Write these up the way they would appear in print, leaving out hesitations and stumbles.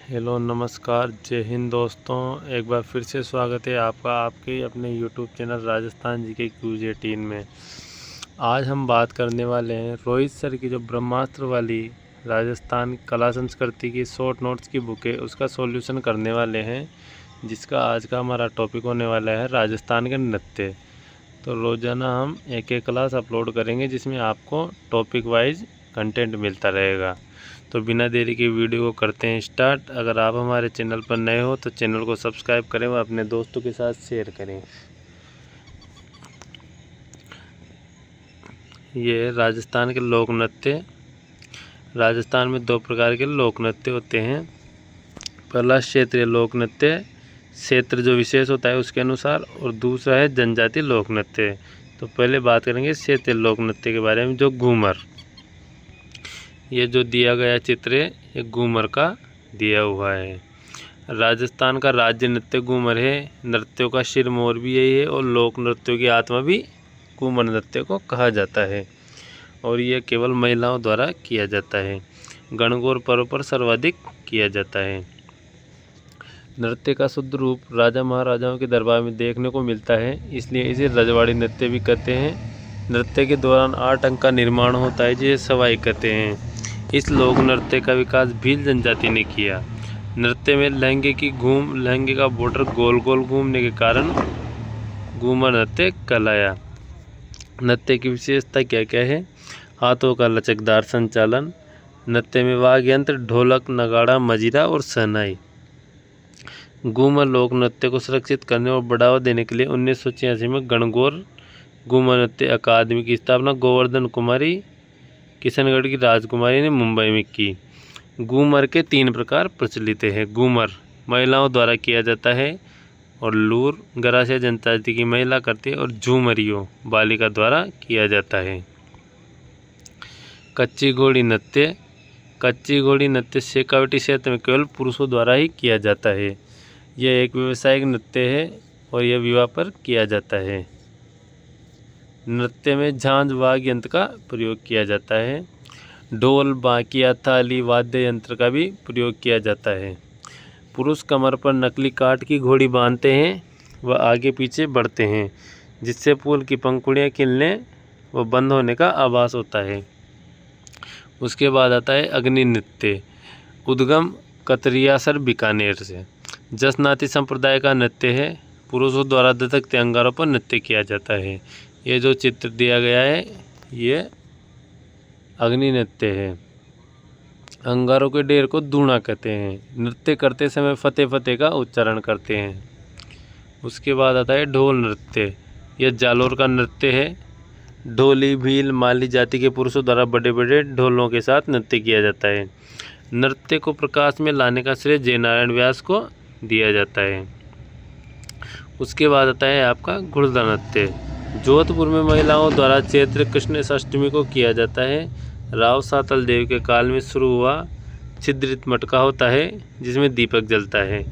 Hello नमस्कार जय हिंद दोस्तों। एक बार फिर से स्वागत है आपका आपके अपने यूट्यूब चैनल राजस्थान जी के क्यूज 18 में। आज हम बात करने वाले हैं रोहित सर की जो ब्रह्मास्त्र वाली राजस्थान कला संस्कृति की शॉर्ट नोट्स की बुक है उसका सॉल्यूशन करने वाले हैं, जिसका आज का हमारा टॉपिक होने वाला है राजस्थान के नृत्य। तो रोज़ाना हम एक क्लास अपलोड करेंगे जिसमें आपको टॉपिक वाइज कंटेंट मिलता रहेगा। तो बिना देरी के वीडियो को करते हैं स्टार्ट। अगर आप हमारे चैनल पर नए हो तो चैनल को सब्सक्राइब करें व अपने दोस्तों के साथ शेयर करें। ये है राजस्थान के लोक नृत्य। राजस्थान में दो प्रकार के लोक नृत्य होते हैं। पहला क्षेत्रीय लोक नृत्य, क्षेत्र जो विशेष होता है उसके अनुसार, और दूसरा है जनजाति लोक नृत्य। तो पहले बात करेंगे क्षेत्रीय लोक नृत्य के बारे में, जो घूमर। ये जो दिया गया चित्र है ये घूमर का दिया हुआ है। राजस्थान का राज्य नृत्य घूमर है। नृत्यों का सिर मोर भी यही है और लोक नृत्यों की आत्मा भी घूमर नृत्य को कहा जाता है, और यह केवल महिलाओं द्वारा किया जाता है। गणगौर पर्व पर सर्वाधिक किया जाता है। नृत्य का शुद्ध रूप राजा महाराजाओं के दरबार में देखने को मिलता है, इसलिए इसे रजवाड़ी नृत्य भी कहते हैं। नृत्य के दौरान 8 अंक का निर्माण होता है जिसे सवाई कहते हैं। इस लोक नृत्य का विकास भील जनजाति ने किया। नृत्य में लहंगे का बॉर्डर गोल गोल घूमने के कारण घूमर नृत्य कहलाया। नृत्य की विशेषता क्या क्या है? हाथों का लचकदार संचालन। नृत्य में वाद्य यंत्र ढोलक, नगाड़ा, मजीरा और शहनाई। घूमर लोक नृत्य को सुरक्षित करने और बढ़ावा देने के लिए 1986 में गणगौर घूमर नृत्य अकादमी की स्थापना गोवर्धन कुमारी किशनगढ़ की राजकुमारी ने मुंबई में की। घूमर के 3 प्रकार प्रचलित हैं। घूमर महिलाओं द्वारा किया जाता है और लूर गरासिया जनजाति की महिला करती है, और झूमरियों बालिका द्वारा किया जाता है। कच्ची घोड़ी नृत्य। कच्ची घोड़ी नृत्य शेखावटी क्षेत्र में केवल पुरुषों द्वारा ही किया जाता है। यह एक व्यावसायिक नृत्य है और यह विवाह पर किया जाता है। नृत्य में झांझ वाद्य यंत्र का प्रयोग किया जाता है। ढोल, बांकिया, थाली वाद्य यंत्र का भी प्रयोग किया जाता है। पुरुष कमर पर नकली काठ की घोड़ी बांधते हैं व आगे पीछे बढ़ते हैं, जिससे फूल की पंखुड़ियाँ खिलने व बंद होने का आभास होता है। उसके बाद आता है अग्नि नृत्य। उद्गम कतरियासर बीकानेर से। जसनाती संप्रदाय का नृत्य है। पुरुषों द्वारा दधकते अंगारों पर नृत्य किया जाता है। ये जो चित्र दिया गया है ये अग्नि नृत्य है। अंगारों के ढेर को दूना कहते हैं। नृत्य करते समय फतेह फतेह का उच्चारण करते हैं। उसके बाद आता है ढोल नृत्य। यह जालोर का नृत्य है। ढोली, भील, माली जाति के पुरुषों द्वारा बड़े बड़े ढोलों के साथ नृत्य किया जाता है। नृत्य को प्रकाश में लाने का श्रेय जयनारायण व्यास को दिया जाता है। उसके बाद आता है आपका घुड़दौड़ नृत्य। जोधपुर में महिलाओं द्वारा चैत्र कृष्ण अष्टमी को किया जाता है। राव सातल देव के काल में शुरू हुआ। छिद्रित मटका होता है जिसमें दीपक जलता है।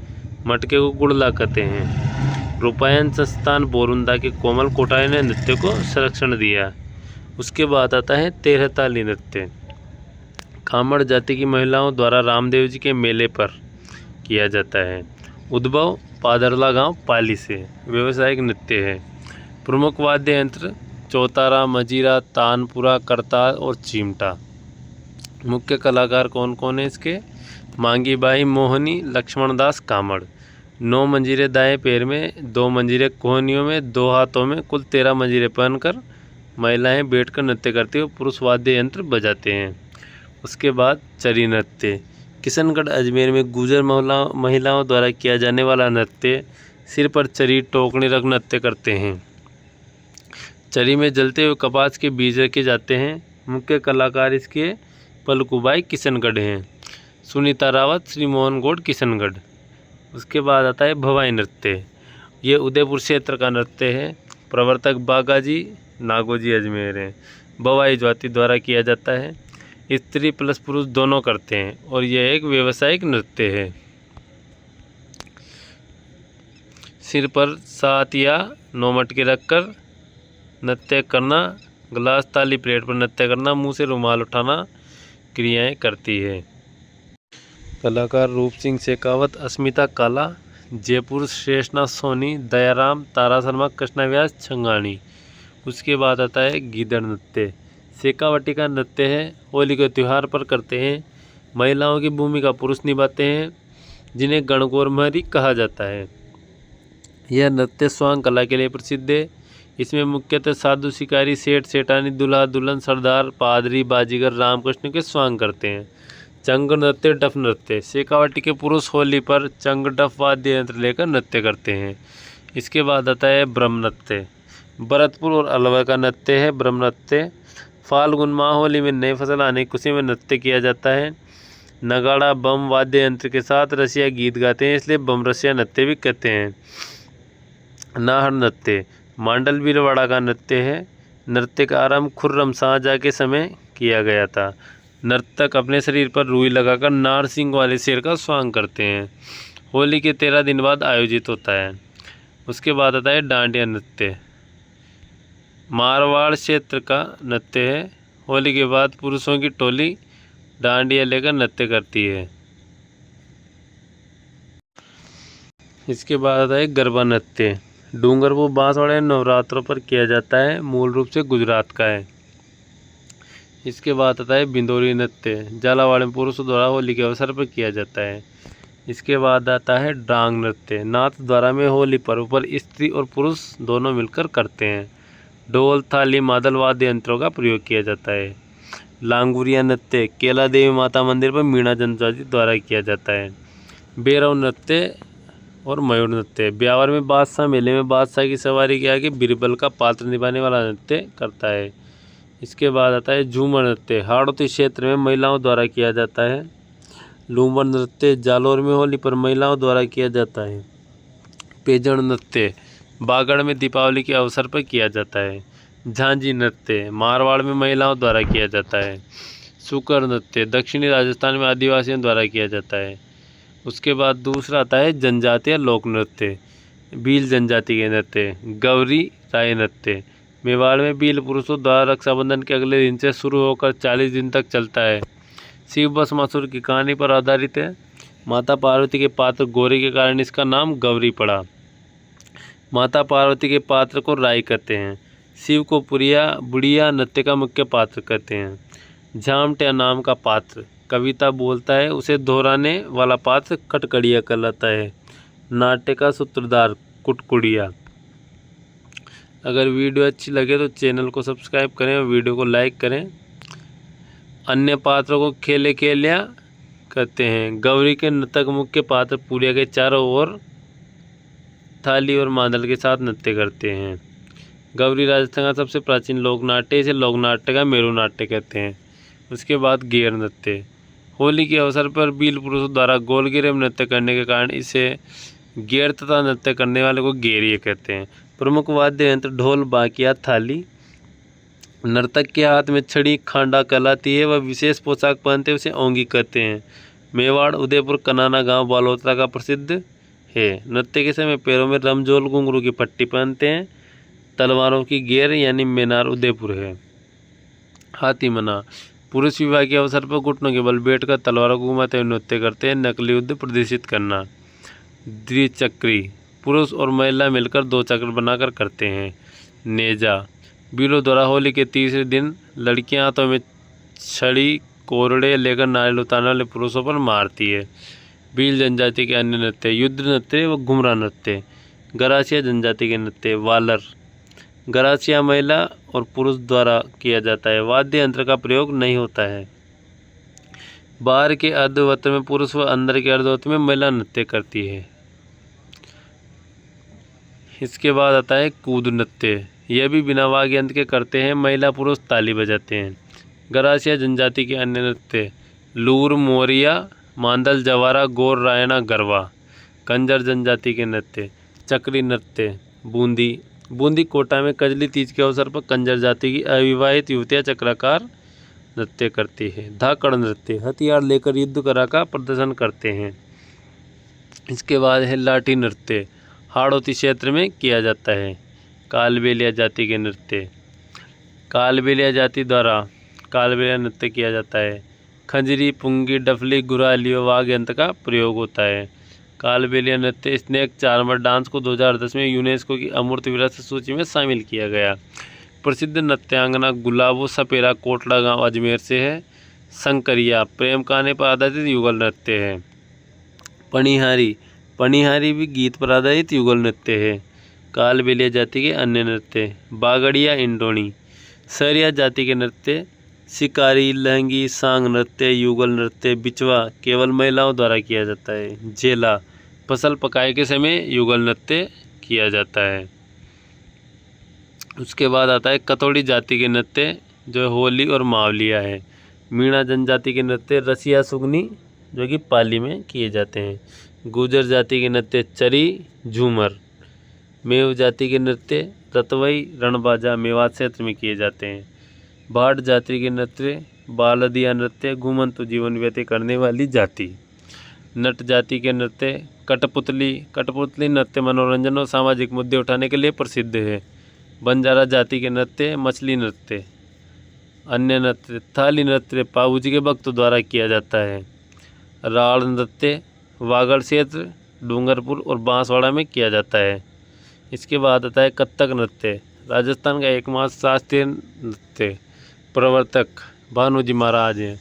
मटके को गुड़ला कहते हैं। रूपायन संस्थान बोरुंदा के कोमल कोठारी ने नृत्य को संरक्षण दिया। उसके बाद आता है 13 ताली नृत्य। कामड़ जाति की महिलाओं द्वारा रामदेव जी के मेले पर किया जाता है। उद्भव पादरला गांव पाली से। व्यावसायिक नृत्य है। प्रमुख वाद्य यंत्र चौतारा, मजीरा, तानपुरा, करताल और चिमटा। मुख्य कलाकार कौन कौन है इसके? मांगी बाई मोहनी, लक्ष्मण दास कामड़। 9 मंजीरे दाएं पैर में, 2 मंजीरे कोहनियों में, 2 हाथों में, कुल 13 मंजीरे पहनकर महिलाएं बैठकर नृत्य करती हुए पुरुष वाद्य यंत्र बजाते हैं। उसके बाद चरी नृत्य। किशनगढ़ अजमेर में गुर्जर महिलाओं द्वारा किया जाने वाला नृत्य। सिर पर चरी टोकनी रख नृत्य करते हैं। चरी में जलते हुए कपास के बीज रखे जाते हैं। मुख्य कलाकार इसके पलकुबाई किशनगढ़ हैं। सुनीता रावत, श्री मोहन गौड़ किशनगढ़। उसके बाद आता है भवाई नृत्य। ये उदयपुर क्षेत्र का नृत्य है। प्रवर्तक बागाजी नागोजी अजमेर हैं। भवाई जाति द्वारा किया जाता है। स्त्री प्लस पुरुष दोनों करते हैं और यह एक व्यावसायिक नृत्य है। सिर पर 7 या 9 मटके रखकर नृत्य करना, ग्लास ताली प्लेट पर नृत्य करना, मुंह से रुमाल उठाना क्रियाएं करती है। कलाकार रूप सिंह शेखावत, अस्मिता काला, जयपुर शेषनाथ सोनी, दयाराम, तारा शर्मा, कृष्णा व्यास, छंगानी। उसके बाद आता है गीदड़ नृत्य। शेखावटी का नृत्य है, होली के त्यौहार पर करते हैं। महिलाओं की भूमिका पुरुष निभाते हैं, जिन्हें गणगौरमहरी कहा जाता है। यह नृत्य स्वांग कला के लिए प्रसिद्ध है। इसमें मुख्यतः साधु, शिकारी, सेठ, सेठानी, दूल्हा, दुल्हन, सरदार, पादरी, बाजीगर, रामकृष्ण के स्वांग करते हैं। चंग नृत्य, डफ नृत्य। शेखावटी के पुरुष होली पर चंग, डफ वाद्य यंत्र लेकर नृत्य करते हैं। इसके बाद आता है ब्रह्म नृत्य। भरतपुर और अलवर का नृत्य है ब्रह्म नृत्य। फाल्गुन माह होली में नई फसल आने की खुशी में नृत्य किया जाता है। नगाड़ा, बम वाद्य यंत्र के साथ रसिया गीत गाते हैं, इसलिए बम रसिया नृत्य भी कहते हैं। नाहर नृत्य मांडल भीलवाड़ा का नृत्य है। नृत्य का आरंभ खुर्रम शाहजहाँ के समय किया गया था। नर्तक अपने शरीर पर रुई लगाकर नार सिंह वाले शेर का स्वांग करते हैं। होली के 13 दिन बाद आयोजित होता है। उसके बाद आता है डांडिया नृत्य। मारवाड़ क्षेत्र का नृत्य है। होली के बाद पुरुषों की टोली डांडिया लेकर नृत्य करती है। इसके बाद आता है गरबा नृत्य। डूंगरपुर बांसवाड़े नवरात्रों पर किया जाता है, मूल रूप से गुजरात का है। इसके बाद आता है बिंदोरी नृत्य। झालावाड़ में पुरुषों द्वारा होली के अवसर पर किया जाता है। इसके बाद आता है डांग नृत्य। नाथ द्वारा में होली पर्व पर स्त्री और पुरुष दोनों मिलकर करते हैं। ढोल, थाली, मादल वाद्य यंत्रों का प्रयोग किया जाता है। लांगुरिया नृत्य केला देवी माता मंदिर पर मीणा जनजाति द्वारा किया जाता है। बेरव नृत्य और मयूर नृत्य। ब्यावर में बादशाह मेले में बादशाह की सवारी के आगे बिरबल का पात्र निभाने वाला नृत्य करता है। इसके बाद आता है झूमर नृत्य। हाड़ौती क्षेत्र में महिलाओं द्वारा किया जाता है। लूमर नृत्य जालौर में होली पर महिलाओं द्वारा किया जाता है। पेजड़ नृत्य बागड़ में दीपावली के अवसर पर किया जाता है। झांझी नृत्य मारवाड़ में महिलाओं द्वारा किया जाता है। सुकर नृत्य दक्षिणी राजस्थान में आदिवासियों द्वारा किया जाता है। उसके बाद दूसरा आता है जनजातीय लोक नृत्य। भील जनजाति के नृत्य। गौरी राय नृत्य मेवाड़ में भील पुरुषों द्वारा रक्षाबंधन के अगले दिन से शुरू होकर 40 दिन तक चलता है। शिव भस्मासुर की कहानी पर आधारित है। माता पार्वती के पात्र गौरी के कारण इसका नाम गौरी पड़ा। माता पार्वती के पात्र को राय कहते हैं। शिव को बुढ़िया नृत्य का मुख्य पात्र कहते हैं। झामटिया नाम का पात्र कविता बोलता है, उसे दोहराने वाला पात्र कटकड़िया कहलाता है। नाट्य का सूत्रधार कुटकुड़िया। अगर वीडियो अच्छी लगे तो चैनल को सब्सक्राइब करें और वीडियो को लाइक करें। अन्य पात्रों को खेले खेलिया कहते हैं। गौरी के नृतक मुख्य पात्र पुरिया के चारों ओर थाली और मादल के साथ नृत्य करते हैं। गौरी राजस्थान का सबसे प्राचीन लोक नाट्य, इसे लोक नाट्य का मेरू नाट्य कहते हैं। उसके बाद गेर नृत्य। होली के अवसर पर भील पुरुषों द्वारा गोल घेरे में नृत्य करने के कारण इसे गेर तथा नृत्य करने वाले को गेरिए कहते हैं। प्रमुख वाद्य यंत्र ढोल, बाकिया, थाली। नर्तक के हाथ में छड़ी खांडा कहलाती है। वह विशेष पोशाक पहनते हैं, उसे ओंगी कहते हैं। मेवाड़, उदयपुर, कनाना गांव बालोतरा का प्रसिद्ध है। नृत्य के समय पैरों में रमजोल घुंघरू की पट्टी पहनते हैं। तलवारों की गेर यानी मेनार उदयपुर है। हाथी मना पुरुष विवाह के अवसर पर घुटनों के बल बैठकर तलवारों को घुमाते हुए नृत्य करते हैं। नकली युद्ध प्रदर्शित करना। द्विचक्री पुरुष और महिला मिलकर 2 चक्र बनाकर करते हैं। नेजा भीलों द्वारा होली के तीसरे दिन लड़कियां हाथों में छड़ी कोरड़े लेकर नारियल उतारने वाले पुरुषों पर मारती है। भील जनजाति के अन्य नृत्य युद्ध नृत्य व घुमरा नृत्य। गरासिया जनजाति के नृत्य वालर। गरासिया महिला और पुरुष द्वारा किया जाता है। वाद्य यंत्र का प्रयोग नहीं होता है। बाहर के अर्धवस्त्र में पुरुष व अंदर के अर्धवस्त्र में महिला नृत्य करती है। इसके बाद आता है कूद नृत्य। यह भी बिना वाद्य यंत्र के करते हैं। महिला पुरुष ताली बजाते हैं। गरासिया जनजाति के अन्य नृत्य लूर, मोरिया, मांदल, जवारा, गोर, रायना, गरबा। कंजर जनजाति के नृत्य चक्री नृत्य। बूंदी कोटा में कजली तीज के अवसर पर कंजर जाति की अविवाहित युवतियां चक्राकार नृत्य करती है। धाकड़ नृत्य हथियार लेकर युद्ध कला का प्रदर्शन करते हैं। इसके बाद है लाठी नृत्य। हाड़ौती क्षेत्र में किया जाता है। कालबेलिया जाति के नृत्य। कालबेलिया जाति द्वारा कालबेलिया नृत्य किया जाता है। खंजरी, पुंगी, डफली, गुराली व वाद्य यंत्र का प्रयोग होता है। कालबेलिया नृत्य स्नेक चार्मर डांस को 2010 में यूनेस्को की अमूर्त विरासत सूची में शामिल किया गया। प्रसिद्ध नृत्यांगना गुलाबो सपेरा कोटला गांव अजमेर से है। शंकरिया प्रेम कहानी पर आधारित युगल नृत्य है। पणिहारी, पणिहारी भी गीत पर आधारित युगल नृत्य है। कालबेलिया जाति के अन्य नृत्य, बागड़िया इंडोनी, सरिया जाति के नृत्य, शिकारी, लहंगी, सांग नृत्य, युगल नृत्य, बिचवा केवल महिलाओं द्वारा किया जाता है। जेला फसल पकाए के समय युगल नृत्य किया जाता है। उसके बाद आता है कतौड़ी जाति के नृत्य जो होली और मावलिया है। मीणा जनजाति के नृत्य रसिया सुगनी जो कि पाली में किए जाते हैं। गुर्जर जाति के नृत्य चरी, झूमर। मेव जाति के नृत्य रतवई, रणबाजा मेवात क्षेत्र में किए जाते हैं। भाट जाति के नृत्य बालदिया नृत्य घूमंतु जीवन व्यतीत करने वाली जाति। नट जाति के नृत्य कठपुतली, कठपुतली नृत्य मनोरंजन और सामाजिक मुद्दे उठाने के लिए प्रसिद्ध है। बंजारा जाति के नृत्य मछली नृत्य। अन्य नृत्य थाली नृत्य पाबूजी के भक्तों द्वारा किया जाता है। राड़ नृत्य वागड़ क्षेत्र, डूंगरपुर और बांसवाड़ा में किया जाता है। इसके बाद आता है कत्थक नृत्य, राजस्थान का एकमात्र शास्त्रीय नृत्य। प्रवर्तक भानुजी महाराज हैं।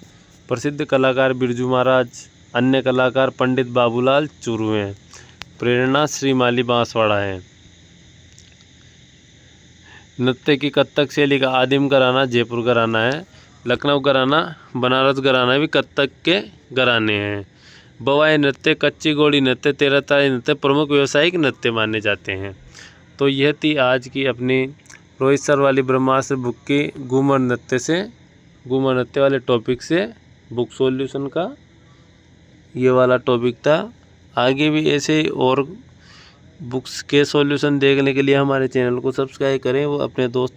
प्रसिद्ध कलाकार बिरजू महाराज। अन्य कलाकार पंडित बाबूलाल चूरू हैं। प्रेरणा श्रीमाली बांसवाड़ा है। नृत्य की कत्थक शैली का आदिम घराना जयपुर घराना है। लखनऊ घराना, बनारस घराना भी कत्थक के घराने हैं। बवाई नृत्य, कच्ची घोड़ी नृत्य, तेरहतारी नृत्य प्रमुख व्यावसायिक नृत्य माने जाते हैं। तो यह थी आज की अपनी रोहित सर वाली ब्रह्मास्त्र बुक की घूमर नृत्य वाले टॉपिक से बुक सॉल्यूशन का ये वाला टॉपिक था। आगे भी ऐसे और बुक्स के सॉल्यूशन देखने के लिए हमारे चैनल को सब्सक्राइब करें, वो अपने दोस्तों